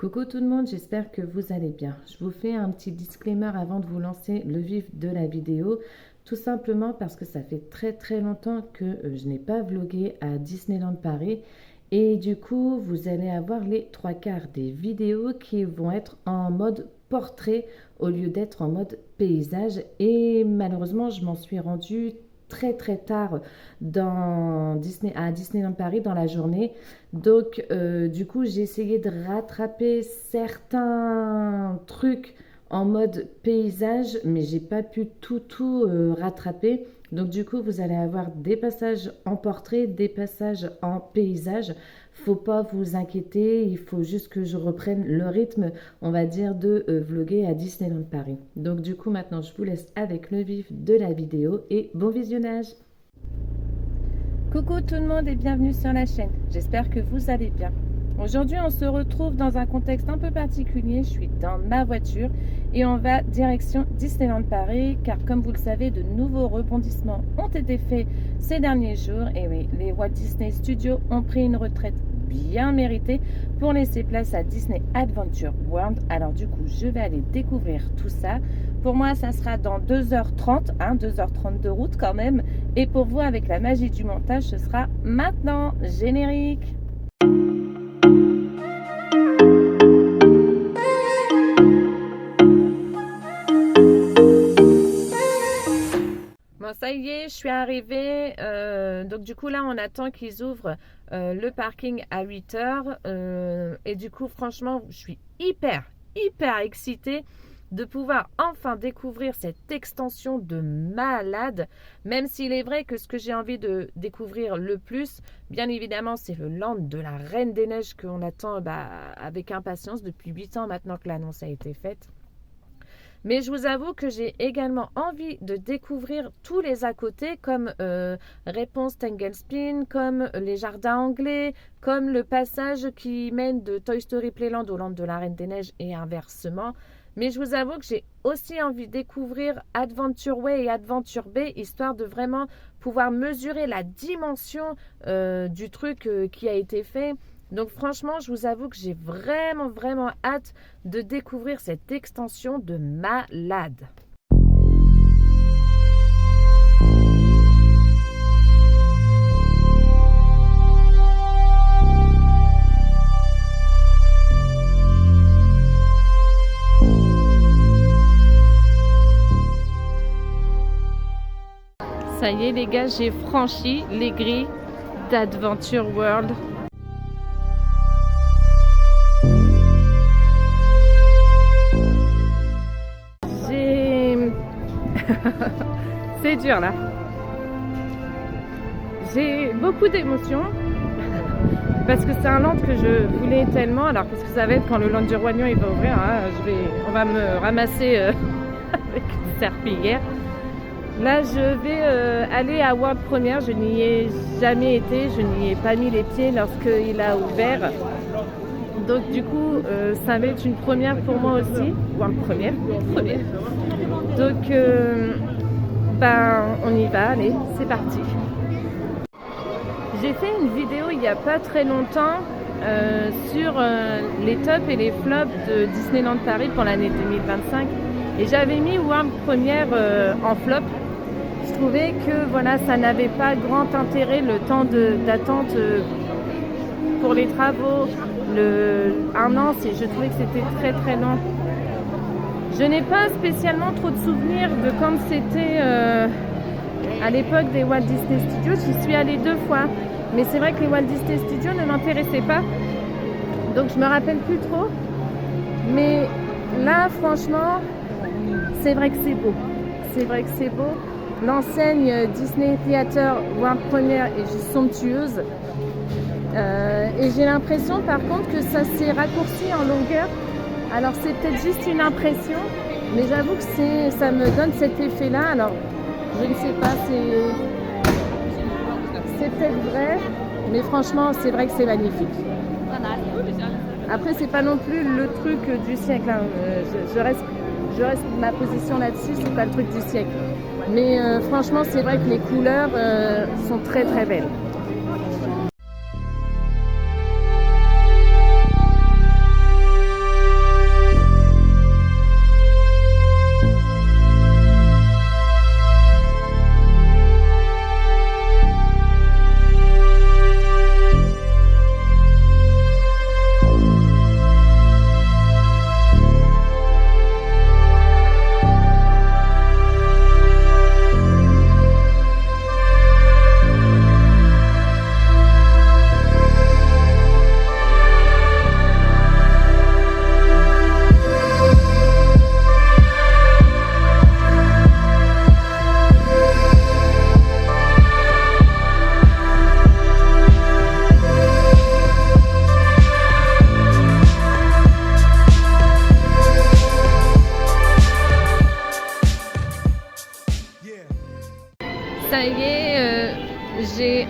Coucou tout le monde, j'espère que vous allez bien. Je vous fais un petit disclaimer avant de vous lancer le vif de la vidéo, tout simplement parce que ça fait très longtemps que je n'ai pas vlogué à Disneyland Paris et du coup vous allez avoir les trois quarts des vidéos qui vont être en mode portrait au lieu d'être en mode paysage et malheureusement je m'en suis rendue très tard à Disneyland Paris dans la journée. Donc du coup j'ai essayé de rattraper certains trucs en mode paysage, mais j'ai pas pu tout rattraper. Donc du coup vous allez avoir des passages en portrait, des passages en paysage. Faut pas vous inquiéter, il faut juste que je reprenne le rythme, on va dire, de vlogger à Disneyland Paris. Donc du coup maintenant je vous laisse avec le vif de la vidéo et bon visionnage. Coucou tout le monde et bienvenue sur la chaîne, j'espère que vous allez bien. Aujourd'hui on se retrouve dans un contexte un peu particulier, je suis dans ma voiture et on va direction Disneyland Paris car comme vous le savez de nouveaux rebondissements ont été faits ces derniers jours et oui, les Walt Disney Studios ont pris une retraite bien méritée pour laisser place à Disney Adventure World. Alors du coup je vais aller découvrir tout ça. Pour moi ça sera dans 2h30, 2h30 de route quand même, et pour vous avec la magie du montage ce sera maintenant. Générique. Bon, ça y est, je suis arrivée. Donc, du coup, là, on attend qu'ils ouvrent le parking à 8h. Et du coup, franchement, je suis hyper excitée de pouvoir enfin découvrir cette extension de malade. Même s'il est vrai que ce que j'ai envie de découvrir le plus, bien évidemment, c'est le land de la Reine des Neiges qu'on attend avec impatience depuis 8 ans maintenant que l'annonce a été faite. Mais je vous avoue que j'ai également envie de découvrir tous les à côté comme Réponse Tangle Spin, comme les jardins anglais, comme le passage qui mène de Toy Story Playland au land de la Reine des Neiges et inversement. Mais je vous avoue que j'ai aussi envie de découvrir Adventure Way et Adventure Bay, histoire de vraiment pouvoir mesurer la dimension du truc qui a été fait. Donc franchement, je vous avoue que j'ai vraiment hâte de découvrir cette extension de malade. Ça y est les gars, j'ai franchi les grilles d'Adventure World. C'est dur là. J'ai beaucoup d'émotions parce que c'est un land que je voulais tellement. Alors qu'est-ce que ça va être quand le land du Roi Lion il va ouvrir, hein, on va me ramasser avec une serpillière. Là je vais aller à World Premiere. Je n'y ai jamais été, je n'y ai pas mis les pieds lorsqu'il a ouvert. Donc du coup ça va être une première pour moi aussi. World Premiere. Donc on y va, allez, c'est parti. J'ai fait une vidéo il n'y a pas très longtemps sur les tops et les flops de Disneyland Paris pour l'année 2025 et j'avais mis World Premiere en flop. Je trouvais que voilà, ça n'avait pas grand intérêt, le temps d'attente pour les travaux, un an, je trouvais que c'était très long. Je n'ai pas spécialement trop de souvenirs de comme c'était à l'époque des Walt Disney Studios. J'y suis allée 2 fois, mais c'est vrai que les Walt Disney Studios ne m'intéressaient pas, donc je me rappelle plus trop. Mais là, franchement, c'est vrai que c'est beau. L'enseigne Disney Theater World Premiere est juste somptueuse. Et j'ai l'impression par contre que ça s'est raccourci en longueur. Alors c'est peut-être juste une impression, mais j'avoue que ça me donne cet effet-là. Alors je ne sais pas, c'est peut-être vrai, mais franchement c'est vrai que c'est magnifique. Après c'est pas non plus le truc du siècle, hein. Je reste ma position là-dessus, c'est pas le truc du siècle. Mais franchement c'est vrai que les couleurs sont très belles.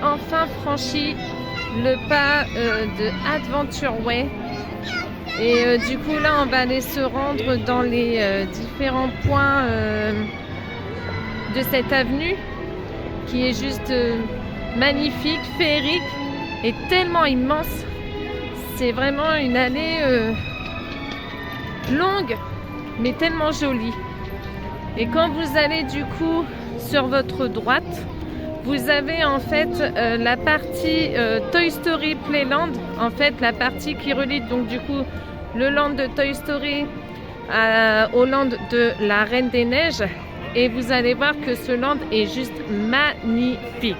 enfin franchi le pas de Adventure Way. Et du coup là on va aller se rendre dans les différents points de cette avenue qui est juste magnifique, féerique et tellement immense. C'est vraiment une allée longue mais tellement jolie. Et quand vous allez du coup sur votre droite, vous avez en fait la partie Toy Story Playland, en fait la partie qui relie donc du coup le land de Toy Story au land de la Reine des Neiges. Et vous allez voir que ce land est juste magnifique.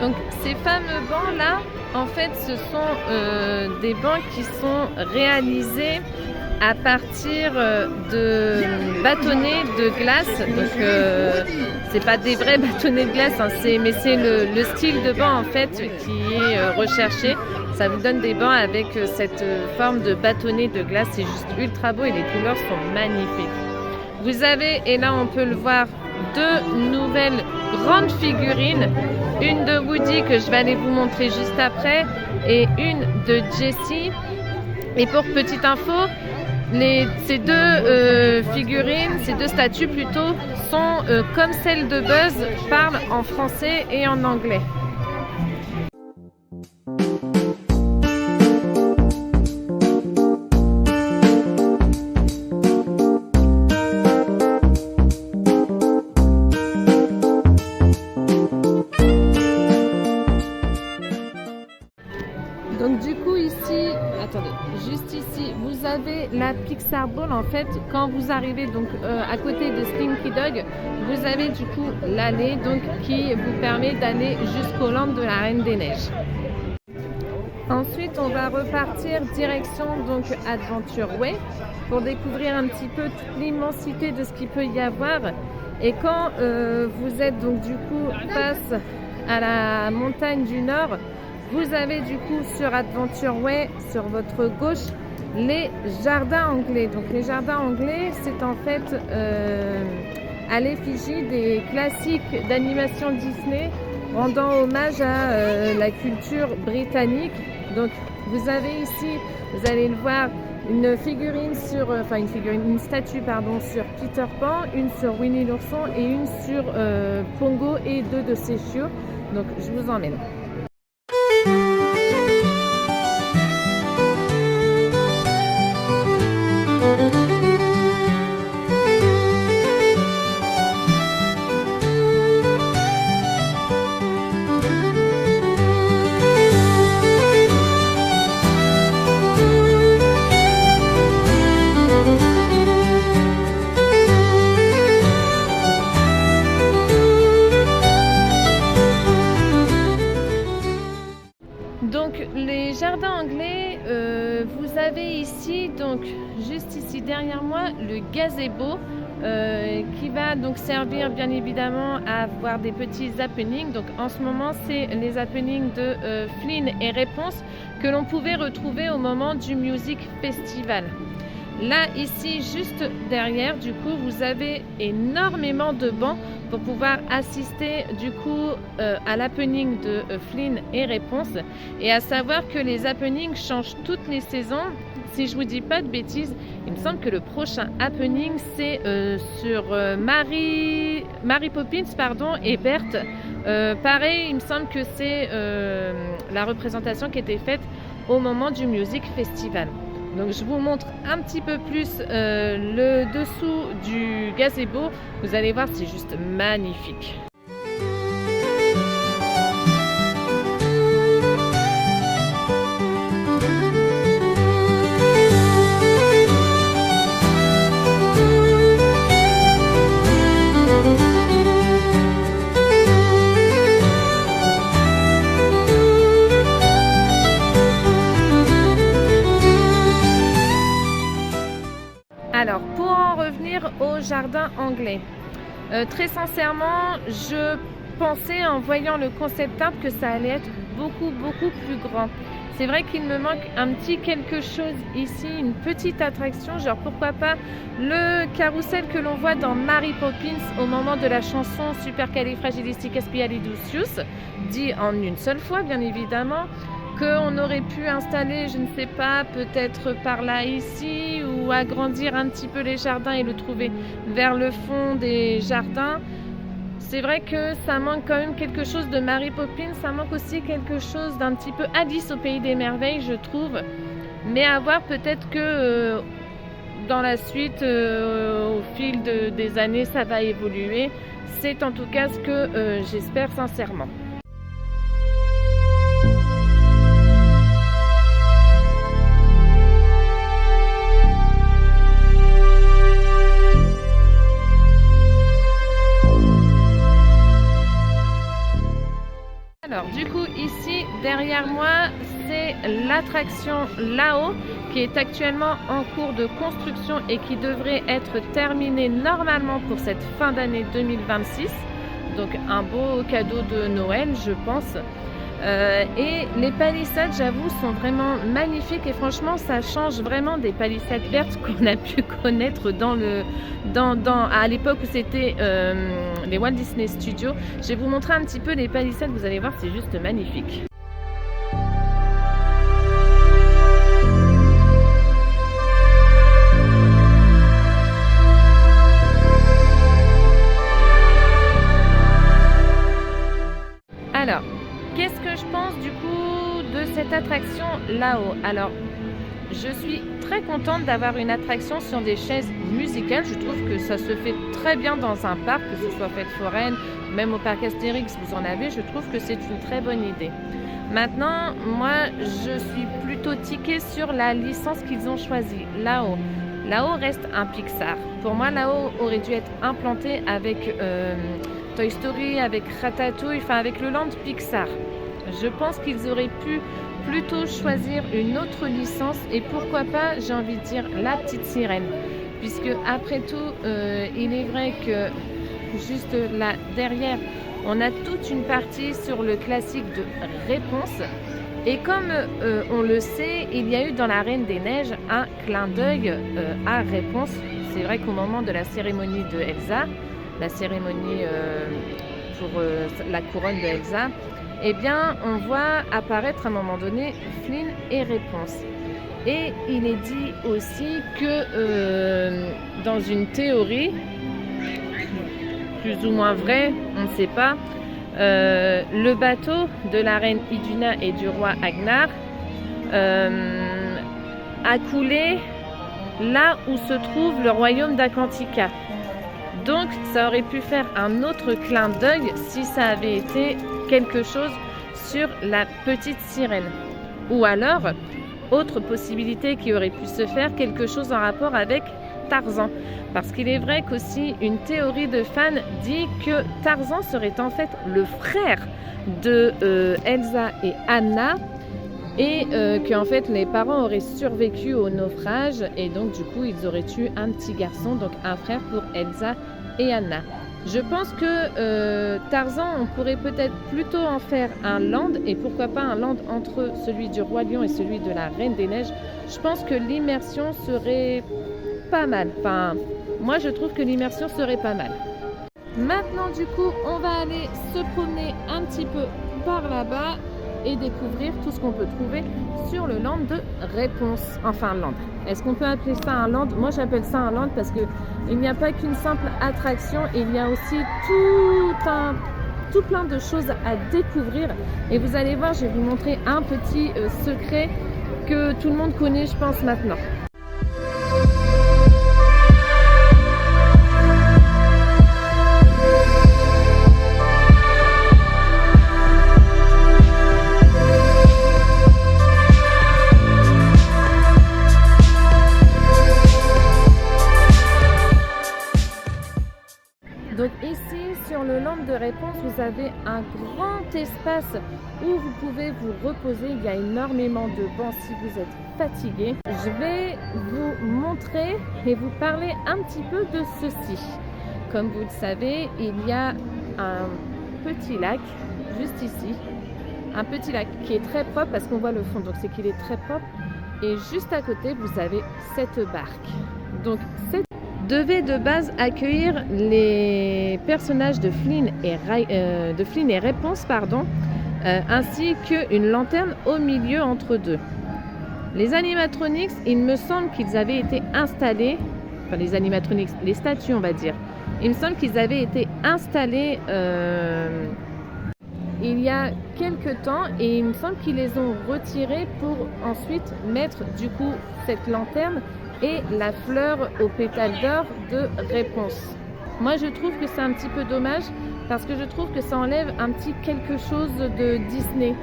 Donc ces fameux bancs là, en fait ce sont des bancs qui sont réalisés à partir de bâtonnets de glace. Donc c'est pas des vrais bâtonnets de glace, hein, mais c'est le style de banc en fait qui est recherché. Ça vous donne des bancs avec cette forme de bâtonnet de glace, c'est juste ultra beau et les couleurs sont magnifiques. Vous avez, et là on peut le voir, deux nouvelles grandes figurines, une de Woody que je vais aller vous montrer juste après et une de Jessie. Et pour petite info, ces deux figurines, ces deux statues plutôt, sont comme celles de Buzz, parlent en français et en anglais. Donc du coup ici, attendez, juste ici, vous avez la Pixar Ball. En fait, quand vous arrivez donc à côté de Slinky Dog, vous avez du coup l'allée donc qui vous permet d'aller jusqu'au land de la Reine des Neiges. Ensuite, on va repartir direction donc Adventure Way pour découvrir un petit peu toute l'immensité de ce qu'il peut y avoir. Et quand vous êtes donc du coup face à la montagne du Nord, vous avez du coup sur Adventure Way, sur votre gauche, les jardins anglais. Donc les jardins anglais, c'est en fait à l'effigie des classiques d'animation Disney, rendant hommage à la culture britannique. Donc vous avez ici, vous allez le voir, une figurine sur, une statue pardon, sur Peter Pan, une sur Winnie l'ourson et une sur Pongo et deux de ses chiots. Donc je vous emmène. Donc les jardins anglais, vous avez ici, donc juste ici derrière moi, le gazebo qui va donc servir bien évidemment à avoir des petits happenings. Donc en ce moment c'est les happenings de Flynn et Réponse que l'on pouvait retrouver au moment du Music Festival. Là, ici, juste derrière, du coup, vous avez énormément de bancs pour pouvoir assister, du coup, à l'happening de Flynn et Réponse. Et à savoir que les happenings changent toutes les saisons. Si je vous dis pas de bêtises, il me semble que le prochain happening, c'est sur Mary Poppins, pardon, et Berthe. Pareil, il me semble que c'est la représentation qui était faite au moment du Music Festival. Donc je vous montre un petit peu plus le dessous du gazebo. Vous allez voir, c'est juste magnifique. Alors, pour en revenir au jardin anglais, très sincèrement, je pensé en voyant le concept art que ça allait être beaucoup plus grand. C'est vrai qu'il me manque un petit quelque chose ici, une petite attraction, genre pourquoi pas le carrousel que l'on voit dans Mary Poppins au moment de la chanson Supercalifragilisticexpialidocious, dit en une seule fois bien évidemment, qu'on aurait pu installer, je ne sais pas, peut-être par là ici, ou agrandir un petit peu les jardins et le trouver vers le fond des jardins. C'est vrai que ça manque quand même quelque chose de Mary Poppins, ça manque aussi quelque chose d'un petit peu Alice au pays des merveilles, je trouve. Mais à voir, peut-être que dans la suite, au fil des années, ça va évoluer. C'est en tout cas ce que j'espère sincèrement. Alors du coup ici derrière moi c'est l'attraction là-haut qui est actuellement en cours de construction et qui devrait être terminée normalement pour cette fin d'année 2026. Donc un beau cadeau de Noël je pense. Et les palissades j'avoue sont vraiment magnifiques et franchement ça change vraiment des palissades vertes qu'on a pu connaître à l'époque où c'était les Walt Disney Studios. Je vais vous montrer un petit peu les palissades, vous allez voir, c'est juste magnifique. Alors, qu'est-ce que je pense du coup de cette attraction là-haut? Alors, je suis très contente d'avoir une attraction sur des chaises musicales. Je trouve que ça se fait très bien dans un parc, que ce soit Fête Foraine, même au parc Astérix, vous en avez. Je trouve que c'est une très bonne idée. Maintenant, moi, je suis plutôt tiquée sur la licence qu'ils ont choisie. Là-haut. Là-haut reste un Pixar. Pour moi, là-haut aurait dû être implanté avec Toy Story, avec Ratatouille, enfin avec le land Pixar. Je pense qu'ils auraient pu plutôt choisir une autre licence et pourquoi pas, j'ai envie de dire, la petite sirène. Puisque après tout, il est vrai que juste là derrière, on a toute une partie sur le classique de Réponse. Et comme on le sait, il y a eu dans la Reine des Neiges un clin d'œil à Réponse. C'est vrai qu'au moment de la cérémonie de Elsa, la cérémonie pour la couronne de Elsa, eh bien, on voit apparaître à un moment donné Flynn et Réponse. Et il est dit aussi que dans une théorie, plus ou moins vraie, on ne sait pas, le bateau de la reine Iduna et du roi Agnar a coulé là où se trouve le royaume d'Atlantica. Donc ça aurait pu faire un autre clin d'œil si ça avait été quelque chose sur la petite sirène. Ou alors, autre possibilité qui aurait pu se faire, quelque chose en rapport avec Tarzan. Parce qu'il est vrai qu'aussi une théorie de fans dit que Tarzan serait en fait le frère de Elsa et Anna et qu'en fait les parents auraient survécu au naufrage et donc du coup ils auraient eu un petit garçon, donc un frère pour Elsa et Anna. Je pense que Tarzan, on pourrait peut-être plutôt en faire un land et pourquoi pas un land entre celui du Roi Lion et celui de la Reine des Neiges. Je pense que l'immersion serait pas mal. Enfin, moi je trouve que l'immersion serait pas mal. Maintenant du coup, on va aller se promener un petit peu par là-bas et découvrir tout ce qu'on peut trouver sur le land de Réponse. Enfin, land. Est-ce qu'on peut appeler ça un land? Moi, j'appelle ça un land parce que il n'y a pas qu'une simple attraction, il y a aussi tout plein de choses à découvrir. Et vous allez voir, je vais vous montrer un petit secret que tout le monde connaît, je pense, maintenant. Donc ici, sur le land de Réponse, vous avez un grand espace où vous pouvez vous reposer. Il y a énormément de bancs si vous êtes fatigué. Je vais vous montrer et vous parler un petit peu de ceci. Comme vous le savez, il y a petit lac, juste ici. Un petit lac qui est très propre parce qu'on voit le fond, donc c'est qu'il est très propre. Et juste à côté, vous avez cette barque. Donc, cette devait de base accueillir les personnages de Flynn et Réponse, ainsi qu'une lanterne au milieu entre deux. Les animatronics, il me semble qu'ils avaient été installés, enfin les animatronics, les statues on va dire, il me semble qu'ils avaient été installés il y a quelques temps et il me semble qu'ils les ont retirés pour ensuite mettre du coup cette lanterne et la fleur aux pétales d'or de Réponse. Moi je trouve que c'est un petit peu dommage parce que je trouve que ça enlève un petit quelque chose de Disney.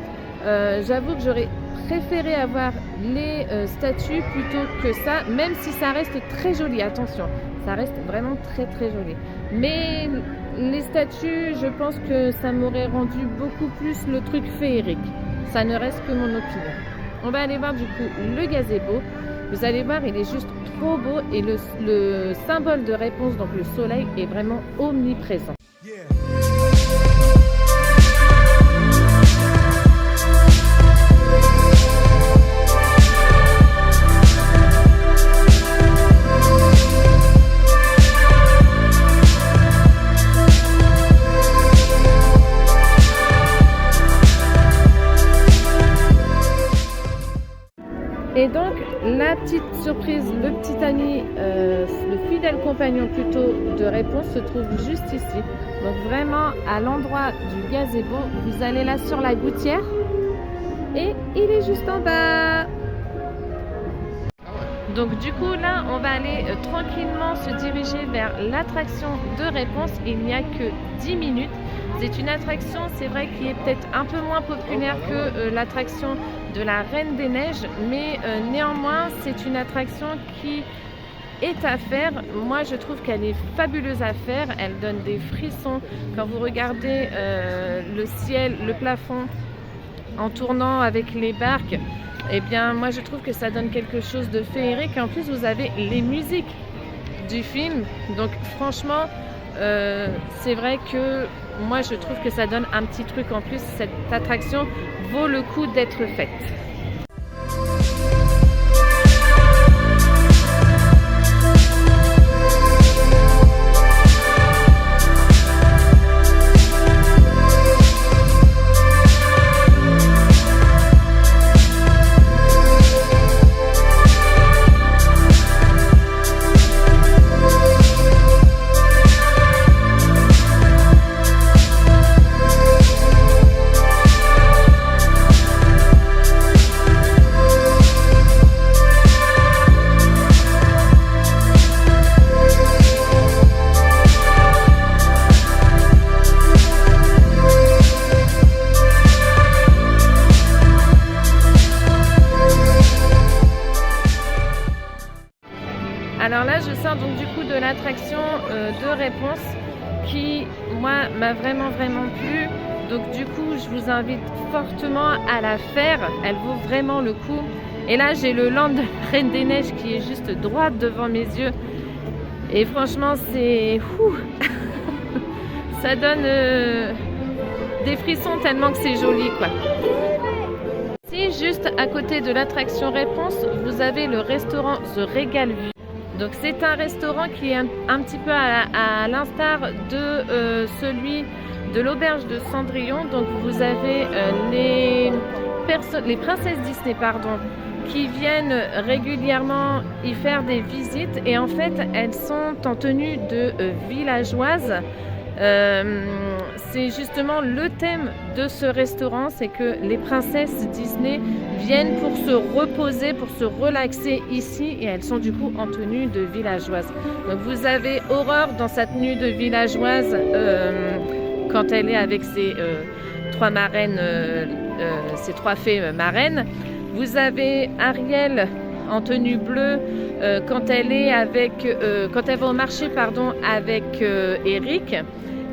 J'avoue que j'aurais préféré avoir les statues plutôt que ça, même si ça reste très joli, attention, ça reste vraiment très très joli. Mais les statues, je pense que ça m'aurait rendu beaucoup plus le truc féerique. Ça ne reste que mon opinion. On va aller voir du coup le gazebo. Vous allez voir, il est juste trop beau et le symbole de Réponse, donc le soleil, est vraiment omniprésent. Yeah. Et donc, la petite surprise, le petit ami, le fidèle compagnon plutôt de Réponse se trouve juste ici. Donc vraiment à l'endroit du gazebo, vous allez là sur la gouttière et il est juste en bas. Donc du coup là, on va aller tranquillement se diriger vers l'attraction de Réponse. Il n'y a que 10 minutes. C'est une attraction, c'est vrai, qui est peut-être un peu moins populaire que l'attraction de la Reine des Neiges, mais néanmoins, c'est une attraction qui est à faire. Moi, je trouve qu'elle est fabuleuse à faire. Elle donne des frissons quand vous regardez le ciel, le plafond, en tournant avec les barques. Eh bien, moi, je trouve que ça donne quelque chose de féerique. En plus, vous avez les musiques du film. Donc, franchement, c'est vrai que moi je trouve que ça donne un petit truc en plus. Cette attraction vaut le coup d'être faite. Alors là, je sors donc du coup de l'attraction de Réponse qui, moi, m'a vraiment plu. Donc du coup, je vous invite fortement à la faire. Elle vaut vraiment le coup. Et là, j'ai le land de la Reine des Neiges qui est juste droit devant mes yeux. Et franchement, c'est... ça donne des frissons tellement que c'est joli, quoi. Ici, juste à côté de l'attraction Réponse, vous avez le restaurant The Regal View. Donc c'est un restaurant qui est un petit peu à l'instar de celui de l'auberge de Cendrillon. Donc vous avez les princesses Disney qui viennent régulièrement y faire des visites et en fait elles sont en tenue de villageoises. C'est justement le thème de ce restaurant, c'est que les princesses Disney viennent pour se reposer, pour se relaxer ici et elles sont du coup en tenue de villageoise. Donc vous avez Aurore dans sa tenue de villageoise quand elle est avec ses trois marraines, ses trois fées marraines. Vous avez Ariel en tenue bleue quand elle est avec, quand elle va au marché avec Eric.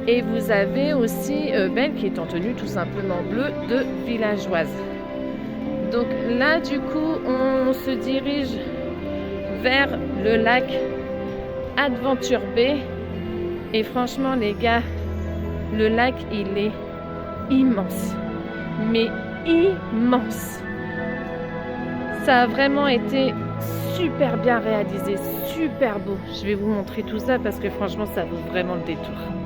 Et vous avez aussi Belle qui est en tenue tout simplement bleue de villageoise. Donc là du coup on se dirige vers le lac Adventure Bay. Et franchement les gars, le lac il est immense. Mais immense. Ça a vraiment été super bien réalisé, super beau. Je vais vous montrer tout ça parce que franchement, ça vaut vraiment le détour.